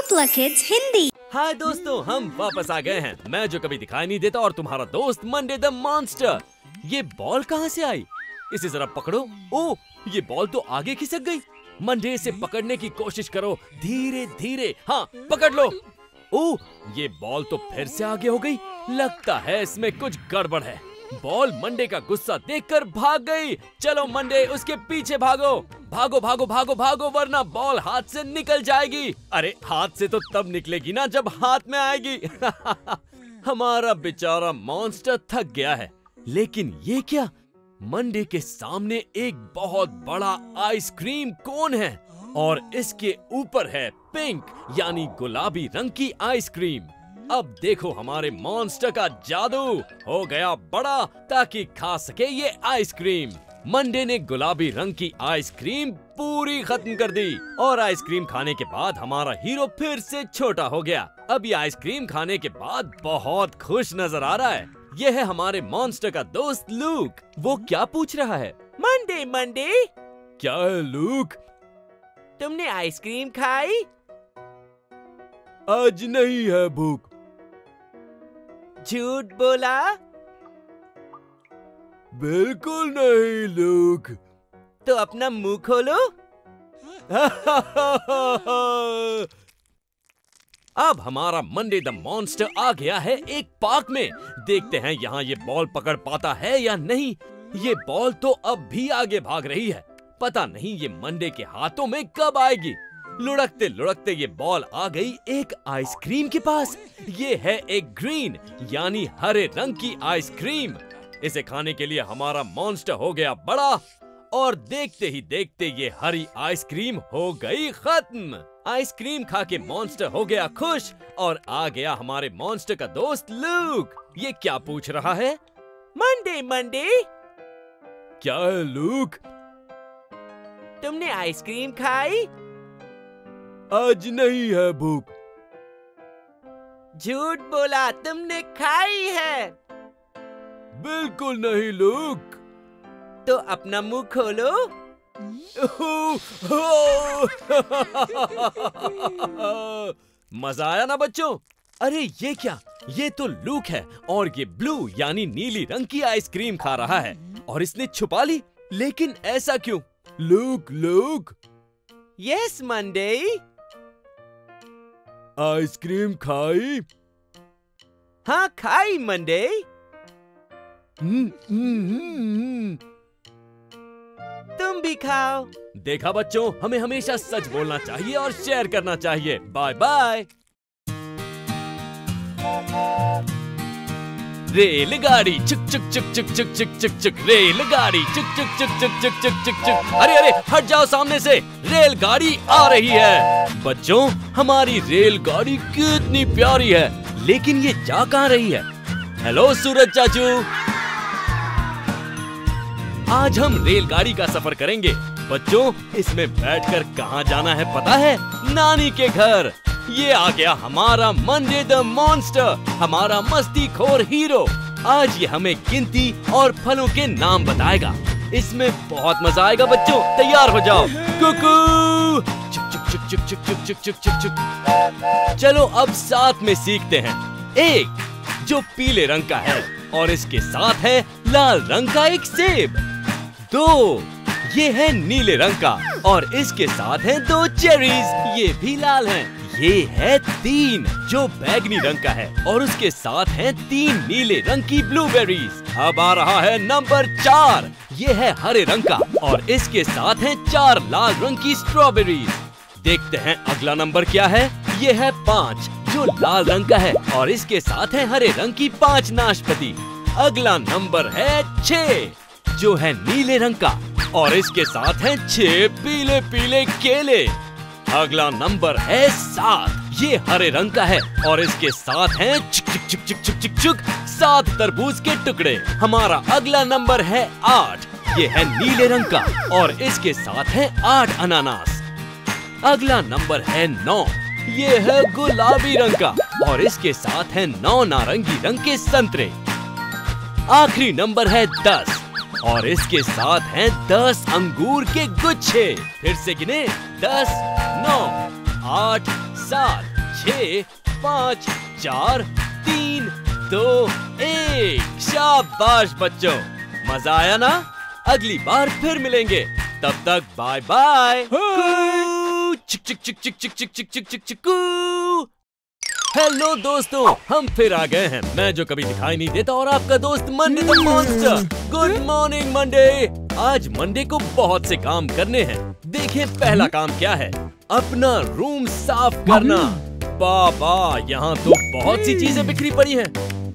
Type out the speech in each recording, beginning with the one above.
Hoopla Kids Hindi. हाय दोस्तों, हम वापस आ गए हैं। मैं जो कभी दिखाई नहीं देता और तुम्हारा दोस्त मंडे द मॉन्स्टर। ये बॉल कहाँ से आई? इसे जरा पकड़ो। ओह, ये बॉल तो आगे खिसक गई। मंडे, इसे पकड़ने की कोशिश करो, धीरे धीरे। हाँ, पकड़ लो। ओह, ये बॉल तो फिर से आगे हो गई। लगता है इसमें कुछ गड़बड़ है। बॉल मंडे का गुस्सा देखकर भाग गई। चलो मंडे, उसके पीछे भागो। भागो भागो भागो भागो, वरना बॉल हाथ से निकल जाएगी। अरे, हाथ से तो तब निकलेगी ना जब हाथ में आएगी। हमारा बेचारा मॉन्स्टर थक गया है। लेकिन ये क्या? मंडे के सामने एक बहुत बड़ा आइसक्रीम कोन है और इसके ऊपर है पिंक यानी गुलाबी रंग की आइसक्रीम। अब देखो हमारे मॉन्स्टर का जादू। हो गया बड़ा ताकि खा सके ये आइसक्रीम। मंडे ने गुलाबी रंग की आइसक्रीम पूरी खत्म कर दी और आइसक्रीम खाने के बाद हमारा हीरो फिर से छोटा हो गया। अब ये आइसक्रीम खाने के बाद बहुत खुश नजर आ रहा है। ये है हमारे मॉन्स्टर का दोस्त लूक। वो क्या पूछ रहा है? मंडे मंडे, क्या है लूक? तुमने आइसक्रीम खाई? आज नहीं है भूख। झूठ बोला? बिल्कुल नहीं लूक। तो अपना मुंह खोलो। अब हमारा मंडे द मॉन्स्टर आ गया है एक पार्क में। देखते हैं यहाँ ये बॉल पकड़ पाता है या नहीं। ये बॉल तो अब भी आगे भाग रही है। पता नहीं ये मंडे के हाथों में कब आएगी। लुढ़कते लुढ़कते ये बॉल आ गई एक आइसक्रीम के पास। ये है एक ग्रीन यानी हरे रंग की आइसक्रीम। इसे खाने के लिए हमारा मॉन्स्टर हो गया बड़ा और देखते ही देखते ये हरी आइसक्रीम हो गई खत्म। आइसक्रीम खा के मॉन्स्टर हो गया खुश और आ गया हमारे मॉन्स्टर का दोस्त लूक। ये क्या पूछ रहा है? मंडे मंडे, क्या है लूक? तुमने आइसक्रीम खाई? आज नहीं है भूख। झूठ बोला, तुमने खाई है। बिल्कुल नहीं लूक। तो अपना मुंह खोलो। मजा आया ना बच्चों? अरे ये क्या? ये तो लूक है और ये ब्लू यानी नीली रंग की आइसक्रीम खा रहा है और इसने छुपा ली। लेकिन ऐसा क्यों? Look look, yes Monday. Ice cream खाई? हाँ खाई मंडे। तुम भी खाओ। देखा बच्चों, हमें हमेशा सच बोलना चाहिए और शेयर करना चाहिए। Bye bye. रेलगाड़ी चुक चुक चुक चुक चुक चुक चुक चुक, रेलगाड़ी चुक चुक चुक चुक चुक चुक चुक चुक। अरे अरे, हट जाओ सामने से, रेलगाड़ी आ रही है। बच्चों, हमारी रेलगाड़ी कितनी प्यारी है, लेकिन ये जा कहाँ रही है? हेलो सूरज चाचू, आज हम रेलगाड़ी का सफर करेंगे। बच्चों, इसमें बैठकर कहाँ जाना है पता है? नानी के घर। ये आ गया हमारा मंडे द मॉन्स्टर, हमारा मस्तीखोर हीरो। आज ये हमें गिनती और फलों के नाम बताएगा। इसमें बहुत मजा आएगा बच्चों, तैयार हो जाओ। कुकू चुक चुक चुक चुक चुक चुक चुक चुक चुक चुक। चलो अब साथ में सीखते हैं। एक जो पीले रंग का है और इसके साथ है लाल रंग का एक सेब। दो ये है नीले रंग का और इसके साथ हैं दो चेरीज, ये भी लाल हैं। ये है तीन जो बैगनी रंग का है और उसके साथ हैं तीन नीले रंग की ब्लूबेरीज। अब आ रहा है नंबर 4। ये है हरे रंग का और इसके साथ हैं 4 लाल रंग की स्ट्रॉबेरीज। देखते हैं अगला नंबर क्या है। ये है 5 जो लाल रंग का है और इसके साथ है हरे रंग की 5 नाशपाती। अगला नंबर है 6 जो है नीले रंग का और इसके साथ हैं 6 पीले पीले केले। अगला नंबर है 7, ये हरे रंग का है और इसके साथ हैं चुक चुक चुक चुक चुक चुक 7 तरबूज के टुकड़े। हमारा अगला नंबर है 8, ये है नीले रंग का और इसके साथ है 8 अनानास। अगला नंबर है 9, ये है गुलाबी रंग का और इसके साथ है 9 नारंगी रंग के संतरे। आखिरी नंबर है 10 और इसके साथ हैं 10 अंगूर के गुच्छे। फिर से गिने, 10, 9, 8, 7, 6, 5, 4, 3, 2, 1। शाबाश बच्चों, मजा आया ना? अगली बार फिर मिलेंगे, तब तक बाय बाय। चिक चिक चिक चिक चिक चिक चिक चिक चिक चिक। हेलो दोस्तों, हम फिर आ गए हैं, मैं जो कभी दिखाई नहीं देता और आपका दोस्त Monday the monster. Good morning Monday. आज मंडे को बहुत से काम करने हैं। देखें पहला काम क्या है, अपना रूम साफ करना। बाबा, यहाँ तो बहुत सी चीजें बिखरी पड़ी हैं।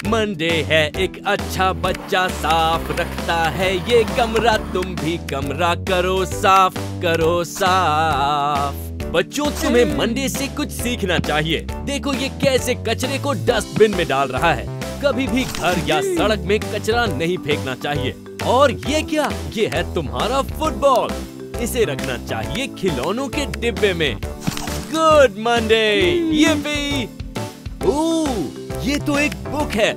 मंडे है एक अच्छा बच्चा, साफ रखता है ये कमरा, तुम भी कमरा करो साफ, करो साफ। बच्चों, तुम्हें मंडे से कुछ सीखना चाहिए। देखो ये कैसे कचरे को डस्टबिन में डाल रहा है। कभी भी घर या सड़क में कचरा नहीं फेंकना चाहिए। और ये क्या, ये है तुम्हारा फुटबॉल, इसे रखना चाहिए खिलौनों के डिब्बे में। Good Monday. ये भी ये तो एक बुक है।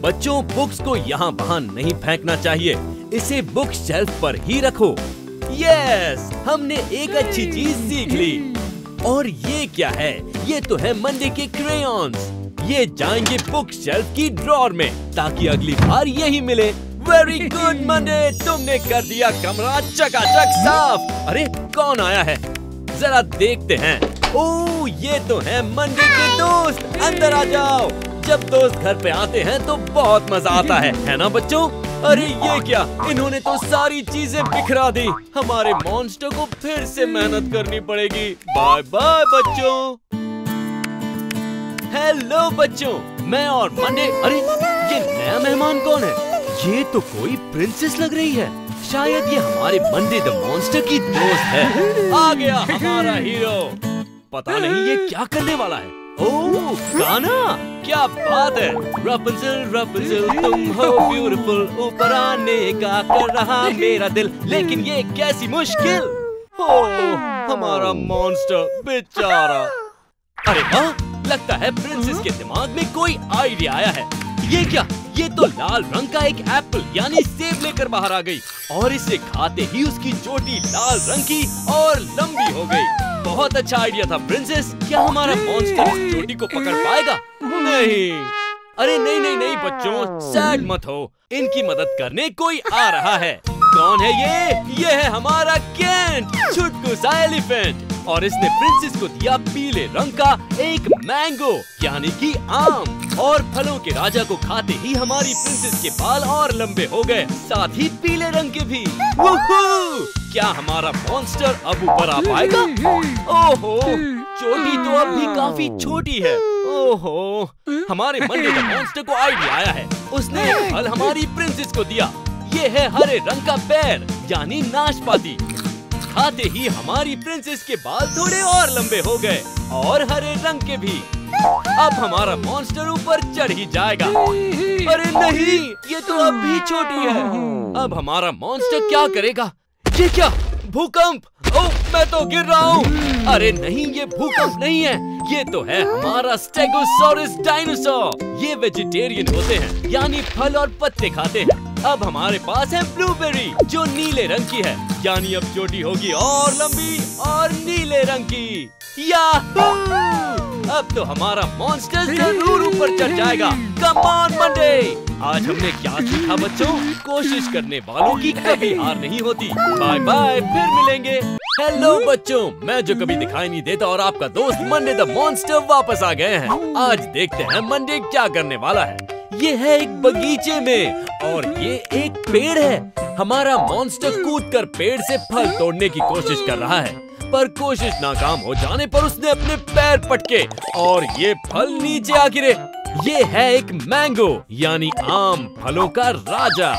बच्चों, बुक्स को यहाँ वहाँ नहीं फेंकना चाहिए, इसे बुक शेल्फ पर ही रखो। यस, हमने एक अच्छी चीज सीख ली। और ये क्या है, ये तो है मंडे के क्रेयॉन्स। ये जाएंगे बुक शेल्फ की ड्रॉर में, ताकि अगली बार यही मिले। वेरी गुड मंडे, तुमने कर दिया कमरा चकाचक साफ। अरे कौन आया है, जरा देखते हैं। ओह, ये तो है मंडे के दोस्त, अंदर आ जाओ। जब दोस्त घर पे आते हैं तो बहुत मजा आता है ना बच्चों? अरे ये क्या, इन्होंने तो सारी चीजें बिखरा दी। हमारे मॉन्स्टर को फिर से मेहनत करनी पड़ेगी। बाय बाय बच्चों। हेलो बच्चों, मैं और मंडे। अरे ये नया मेहमान कौन है? ये तो कोई प्रिंसेस लग रही है। शायद ये हमारे मंडे द मॉन्स्टर की दोस्त है। आ गया हमारा हीरो। पता नहीं ये क्या करने वाला है। ओह, गाना, क्या बात है। रपुंज़ल रपुंज़ल तुम हो ब्यूटीफुल, ऊपर आने का कर रहा मेरा दिल, लेकिन ये कैसी मुश्किल। ओह, हमारा मॉन्स्टर बेचारा। अरे वाह, लगता है प्रिंसेस के दिमाग में कोई आइडिया आया है। ये क्या, ये तो लाल रंग का एक एप्पल यानी सेब लेकर बाहर आ गई, और इसे खाते ही उसकी चोटी लाल रंग की और लंबी हो गई। बहुत अच्छा आइडिया था प्रिंसेस। क्या हमारा मॉन्स्टर इस चोटी को पकड़ पाएगा? नहीं। अरे नहीं नहीं नहीं बच्चों, सैड मत हो, इनकी मदद करने कोई आ रहा है। कौन है ये है हमारा केंट, छुटकू सा एलिफेंट। और इसने प्रिंसेस को दिया पीले रंग का एक मैंगो यानी कि आम। और फलों के राजा को खाते ही हमारी प्रिंसेस के बाल और लंबे हो गए, साथ ही पीले रंग के भी। वूहू! क्या हमारा मॉन्स्टर अब ऊपर आ पाएगा? ओहो, चोटी तो अब भी काफी छोटी है। ओहो, हमारे मंडे द मॉन्स्टर को आइडिया आया है। उसने एक फल हमारी प्रिंसेस को दिया। ये है हरे रंग का पेड़ यानी नाशपाती। खाते ही हमारी प्रिंसेस के बाल थोड़े और लंबे हो गए और हरे रंग के भी। अब हमारा मॉन्स्टर ऊपर चढ़ ही जाएगा। अरे नहीं, ये तो अब भी छोटी है। अब हमारा मॉन्स्टर क्या करेगा? ये क्या, भूकंप? ओह, मैं तो गिर रहा हूँ। अरे नहीं, ये भूकंप नहीं है, ये तो है हमारा स्टेगोसॉरस डायनासोर। ये वेजिटेरियन होते हैं यानी फल और पत्ते खाते हैं। अब हमारे पास है ब्लूबेरी जो नीले रंग की है, यानी अब चोटी होगी और लंबी और नीले रंग की। याहू! अब तो हमारा मॉन्स्टर जरूर ऊपर चढ़ जाएगा। Come on Monday. आज हमने क्या सीखा बच्चों? कोशिश करने वालों की कभी हार नहीं होती। बाय बाय, फिर मिलेंगे। हेलो बच्चों, मैं जो कभी दिखाई नहीं देता और आपका दोस्त मंडे द मॉन्स्टर वापस आ गए हैं। आज देखते हैं मंडे क्या करने वाला है। ये है एक बगीचे में और ये एक पेड़ है। हमारा मॉन्स्टर कूदकर पेड़ से फल तोड़ने की कोशिश कर रहा है, पर कोशिश नाकाम हो जाने पर उसने अपने पैर पटके और ये फल नीचे आ गिरे। ये है एक मैंगो यानी आम फलों का राजा।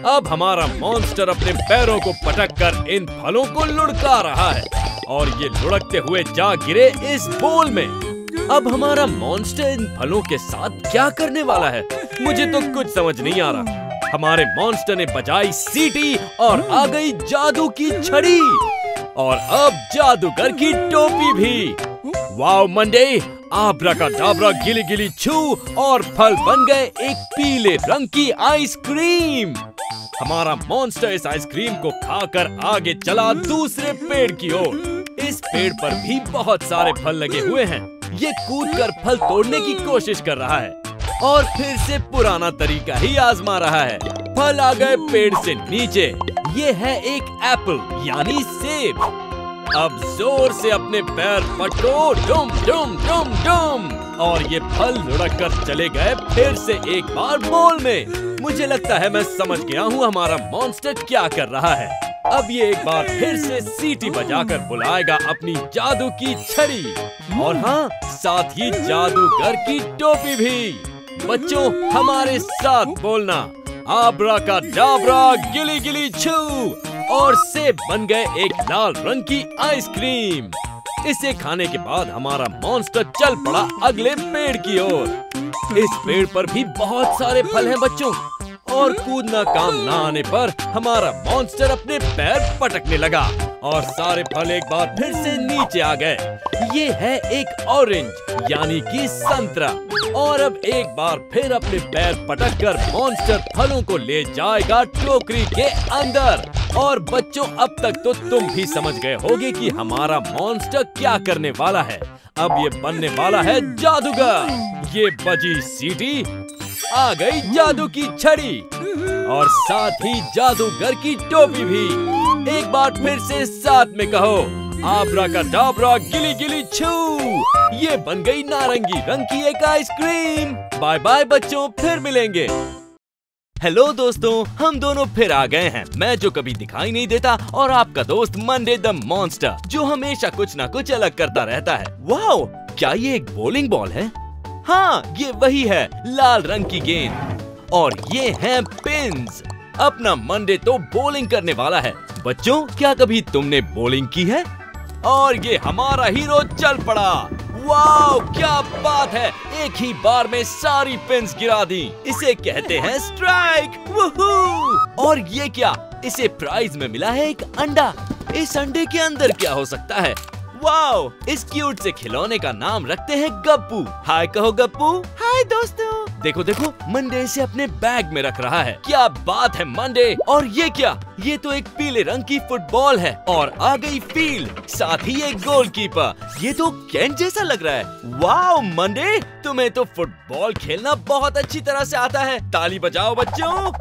अब हमारा मॉन्स्टर अपने पैरों को पटककर इन फलों को लुढ़का रहा है और ये लुढ़कते हुए जा गिरे इस बोल में। अब हमारा मॉन्स्टर इन फलों के साथ क्या करने वाला है? मुझे तो कुछ समझ नहीं आ रहा। हमारे मॉन्स्टर ने बजाई सीटी और आ गई जादू की छड़ी और अब जादूगर की टोपी भी। वाओ मंडे, आब्राकाडाब्रा गिली गिली छू और फल बन गए एक पीले रंग की आइसक्रीम। हमारा मॉन्स्टर इस आइसक्रीम को खाकर आगे चला दूसरे पेड़ की ओर। इस पेड़ पर भी बहुत सारे फल लगे हुए हैं। ये कूदकर फल तोड़ने की कोशिश कर रहा है और फिर से पुराना तरीका ही आजमा रहा है। फल आ गए पेड़ से नीचे। ये है एक एप्पल यानी सेब। अब जोर से अपने पैर पटको, डुम डुम डुम डुम, और ये फल लुढ़क कर चले गए फिर से एक बार बोल में। मुझे लगता है मैं समझ गया हूँ हमारा मॉन्स्टर क्या कर रहा है। अब ये एक बार फिर से सीटी बजाकर बुलाएगा अपनी जादू की छड़ी, और हाँ, साथ ही जादूगर की टोपी भी। बच्चों, हमारे साथ बोलना, आब्राकाडाब्रा, गिली गिली छू, और सेब बन गए एक लाल रंग की आइसक्रीम। इसे खाने के बाद हमारा मॉन्स्टर चल पड़ा अगले पेड़ की ओर। इस पेड़ पर भी बहुत सारे फल हैं बच्चों, और कूदना काम ना आने पर हमारा मॉन्स्टर अपने पैर पटकने लगा और सारे फल एक बार फिर से नीचे आ गए। ये है एक ऑरेंज यानी कि संतरा, और अब एक बार फिर अपने पैर पटककर मॉन्स्टर फलों को ले जाएगा टोकरी के अंदर। और बच्चों, अब तक तो तुम भी समझ गए होगे कि हमारा मॉन्स्टर क्या करने वाला है। अब ये बनने वाला है जादूगर। ये बजी सीटी, आ गई जादू की छड़ी, और साथ ही जादूगर की टोपी भी। एक बार फिर से साथ में कहो, आब्राकाडाब्रा, गिली गिली छू। ये बन गई नारंगी रंग की एक आइसक्रीम। बाय बाय बच्चों, फिर मिलेंगे। हेलो दोस्तों, हम दोनों फिर आ गए हैं। मैं जो कभी दिखाई नहीं देता, और आपका दोस्त मंडे द मॉन्स्टर, जो हमेशा कुछ ना कुछ अलग करता रहता है। वाओ, क्या ये एक बॉलिंग बॉल है? हाँ, ये वही है, लाल रंग की गेंद, और ये हैं पिन्स। अपना मंडे तो बॉलिंग करने वाला है। बच्चों, क्या कभी तुमने बॉलिंग की है? और ये हमारा हीरो चल पड़ा। वाओ, क्या बात है, एक ही बार में सारी पिन्स गिरा दी। इसे कहते हैं स्ट्राइक। वूहू! और ये क्या, इसे प्राइज में मिला है एक अंडा। इस अंडे के अंदर क्या हो सकता है? वाओ, इस क्यूट से खिलौने का नाम रखते हैं गप्पू। हाय कहो गप्पू। हाय दोस्तों। देखो देखो, मंडे इसे अपने बैग में रख रहा है। क्या बात है मंडे। और ये क्या, ये तो एक पीले रंग की फुटबॉल है, और आ गई फील्ड, साथ ही एक गोलकीपर। ये तो कैन जैसा लग रहा है। वाओ मंडे, तुम्हें तो फुटबॉल खेलना बहुत अच्छी तरह से आता है। ताली बजाओ बच्चों।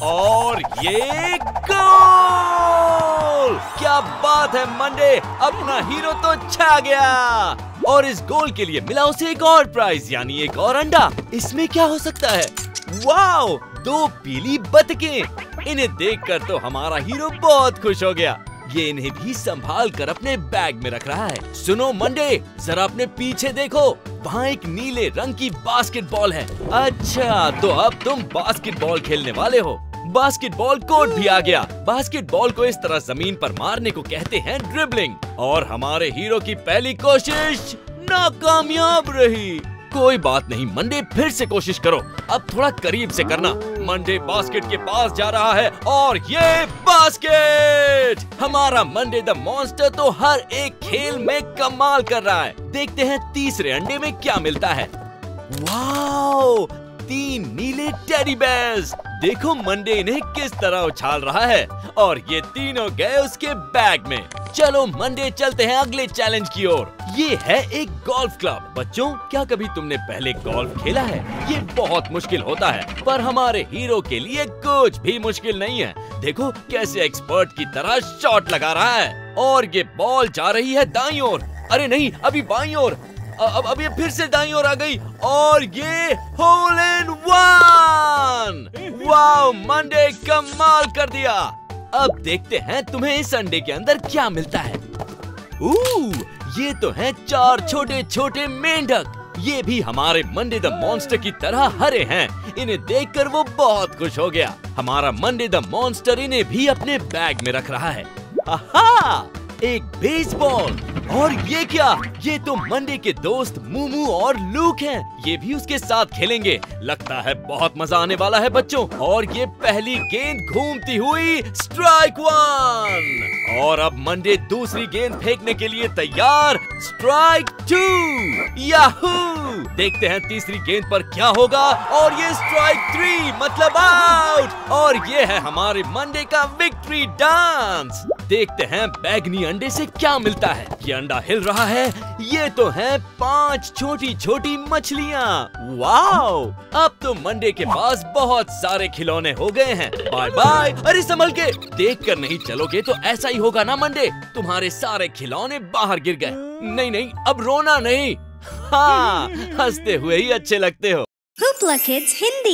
और ये गोल! क्या बात है मंडे, अपना हीरो तो छा गया। और इस गोल के लिए मिला उसे एक और प्राइज, यानी एक और अंडा। इसमें क्या हो सकता है? वाओ, 2 पीली बतखें। इन्हें देखकर तो हमारा हीरो बहुत खुश हो गया। ये इन्हें भी संभाल कर अपने बैग में रख रहा है। सुनो मंडे, जरा अपने पीछे देखो, वहाँ एक नीले रंग की बास्केटबॉल है। अच्छा, तो अब तुम बास्केटबॉल खेलने वाले हो। बास्केटबॉल कोर्ट भी आ गया। बास्केटबॉल को इस तरह जमीन पर मारने को कहते हैं ड्रिबलिंग। और हमारे हीरो की पहली कोशिश नाकामयाब रही। कोई बात नहीं मंडे, फिर से कोशिश करो। अब थोड़ा करीब से करना। मंडे बास्केट के पास जा रहा है, और ये बास्केट! हमारा मंडे द मॉन्स्टर तो हर एक खेल में कमाल कर रहा है। देखते हैं तीसरे अंडे में क्या मिलता है। वाओ, 3 नीले टेडी बेयर्स। देखो मंडे इन्हें किस तरह उछाल रहा है, और ये तीनों गए उसके बैग में। चलो मंडे, चलते हैं अगले चैलेंज की ओर। ये है एक गोल्फ क्लब। बच्चों, क्या कभी तुमने पहले गोल्फ खेला है? ये बहुत मुश्किल होता है, पर हमारे हीरो के लिए कुछ भी मुश्किल नहीं है। देखो कैसे एक्सपर्ट की तरह शॉट लगा रहा है, और ये बॉल जा रही है दाईं ओर। अरे नहीं, अभी बाईं ओर। अब ये फिर से दाईं ओर आ गई, और ये hole in one. Wow Monday, कमाल कर दिया। अब देखते हैं तुम्हें इस अंडे के अंदर क्या मिलता है। ये तो हैं 4 छोटे छोटे मेंढक। ये भी हमारे मंडे द मॉन्स्टर की तरह हरे हैं। इन्हें देखकर वो बहुत खुश हो गया। हमारा मंडे द मॉन्स्टर इन्हें भी अपने बैग में रख रहा है। आहा! एक बेसबॉल। और ये क्या, ये तो मंडे के दोस्त मूमू और लूक हैं। ये भी उसके साथ खेलेंगे। लगता है बहुत मजा आने वाला है बच्चों। और ये पहली गेंद घूमती हुई स्ट्राइक 1। और अब मंडे दूसरी गेंद फेंकने के लिए तैयार। स्ट्राइक 2। याहू! देखते हैं तीसरी गेंद पर क्या होगा। और ये स्ट्राइक 3, मतलब आउट। और ये है हमारे मंडे का विक्ट्री डांस। देखते हैं बैगनी अंडे से क्या मिलता है। ये अंडा हिल रहा है। ये तो हैं 5 छोटी छोटी मछलियाँ। वाओ! अब तो मंडे के पास बहुत सारे खिलौने हो गए हैं। Bye bye. अरे संभल के, देख कर नहीं चलोगे तो ऐसा ही होगा ना मंडे, तुम्हारे सारे खिलौने बाहर गिर गए। नहीं नहीं, अब रोना नहीं। हाँ, हंसते हुए ही अच्छे लगते हो। Hoopla Kids Hindi